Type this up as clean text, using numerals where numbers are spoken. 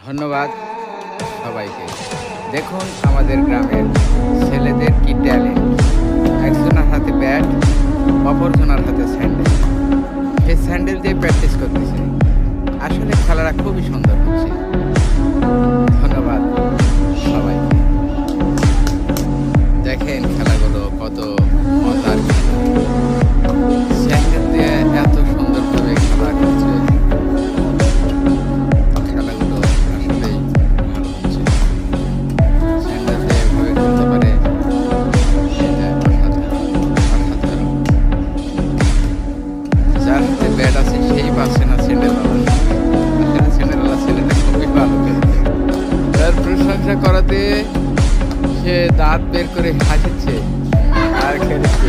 ধন্যবাদ সবাইকে। দেখুন আমাদের গ্রামের ছেলেদের কি ট্যালেন্ট। একজনের হাতে ব্যাট, অপরজনের হাতে স্যান্ডেল। সে স্যান্ডেল দিয়ে প্র্যাকটিস করতেছে। আসলে খেলাটা খুবই সুন্দর হচ্ছে। ধন্যবাদ সবাইকে। দেখেন খেলাগুলো কত মজার খেলা। স্যান্ডেল দিয়ে এত সুন্দরভাবে খেলা করছে। খেলাগুলো আসলেই ভালো হচ্ছে। স্যান্ডেল দিয়ে এভাবে খেলতে পারে, এটা অসাধারণ। যার হাতে ব্যাট আছে সেই পাচ্ছে না স্যান্ডেলওয়ালা। আসলে স্যান্ডেলওয়ালা ছেলেটা খুবই ভালো খেলছে। তার প্রশংসা করাতে সে দাঁত বের করে হাসছে আর খেলছে।